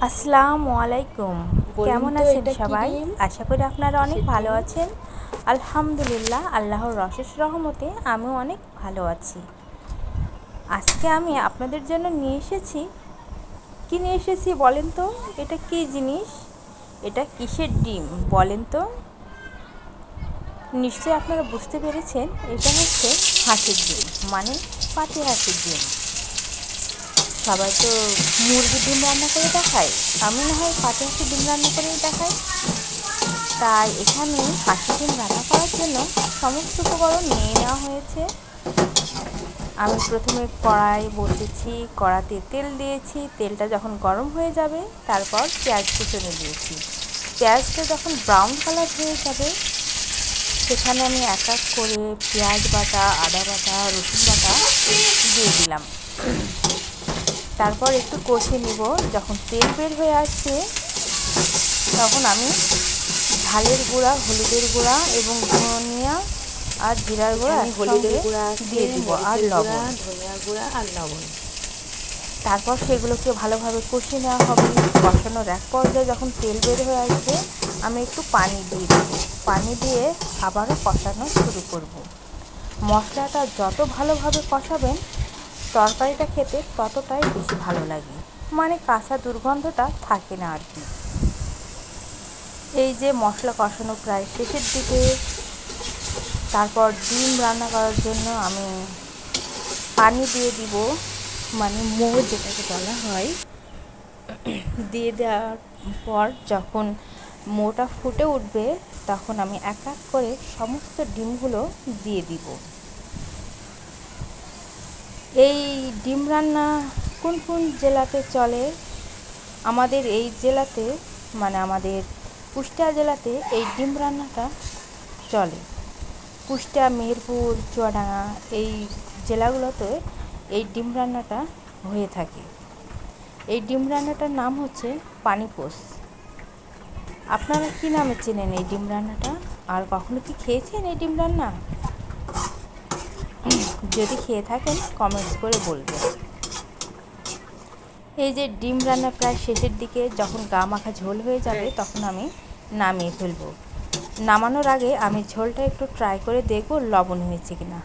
আসসালামু আলাইকুম। কেমন আছেন সবাই? আশা করি আপনারা অনেক ভালো আছেন। আলহামদুলিল্লাহ, আল্লাহর অশেষ রহমতে আমিও অনেক ভালো আছি। আজকে আমি আপনাদের জন্য নিয়ে এসেছি বলেন তো? এটা কী জিনিস? এটা কিসের ডিম বলেন তো? নিশ্চয়ই আপনারা বুঝতে পেরেছেন, এটা হচ্ছে হাঁসের ডিম, মানে পাতি হাঁসের ডিম। সবাই তো মুরগির ডিম রান্না করে দেখায়, আমি না হয় পাতি হাঁসের ডিম রান্না করেই দেখাই। তাই এখানে হাঁসের ডিম রান্না করার জন্য সমস্ত উপকরণ নিয়ে নেওয়া হয়েছে। আমি প্রথমে কড়াই বসেছি, কড়াতে তেল দিয়েছি। তেলটা যখন গরম হয়ে যাবে তারপর পেঁয়াজ কুচনে দিয়েছি। পেঁয়াজটা যখন ব্রাউন কালার হয়ে যাবে সেখানে আমি এক এক করে পেঁয়াজ বাটা, আদা বাটা, রসুন বাটা দিয়ে দিলাম। তারপর একটু কষে নিব। যখন তেল বের হয়ে আসছে তখন আমি ঝালের গুঁড়া, হলুদের গুঁড়া এবং ধনিয়া আর জিরার গুঁড়া হলুদের গুঁড়া দিয়ে দিব, আর লবণ, ধনিয়া গুঁড়া আর লবণ। তারপর সেগুলোকে ভালোভাবে কষিয়ে নেওয়া হবে। কষানোর এক পর্যায়ে যখন তেল বের হয়ে আসবে আমি একটু পানি দিয়ে দেব। পানি দিয়ে আবারও কষানো শুরু করব। মশলাটা যত ভালোভাবে কষাবেন তরকারিটা খেতে ততটাই বেশি ভালো লাগে, মানে কাঁচা দুর্গন্ধটা থাকে না আর কি। এই যে মশলা কষানো প্রায় শেষের দিকে, তারপর ডিম রান্না করার জন্য আমি পানি দিয়ে দিব, মানে মোড় যেটাকে বলা হয়। দিয়ে দেওয়ার পর যখন মোটা ফুটে উঠবে তখন আমি এক এক করে সমস্ত ডিমগুলো দিয়ে দিব। এই ডিম রান্না কোন কোন জেলাতে চলে? আমাদের এই জেলাতে, মানে আমাদের কুষ্টিয়া জেলাতে এই ডিম রান্নাটা চলে। কুষ্টিয়া, মেহেরপুর, চুয়াডাঙ্গা এই জেলাগুলোতে এই ডিম রান্নাটা হয়ে থাকে। এই ডিম রান্নাটার নাম হচ্ছে পানিপোস। আপনারা কী নামে চেনেন এই ডিম রান্নাটা? আর কখনো কি খেয়েছেন এই ডিম রান্না? যদি খেয়ে থাকেন কমেন্টস করে বলবেন। এই যে ডিম রান্না প্রায় শেষের দিকে, যখন গা মাখা ঝোল হয়ে যাবে তখন আমি নামিয়ে ফেলবো। নামানোর আগে আমি ঝোলটা একটু ট্রাই করে দেখব লবণ হয়েছে কিনা।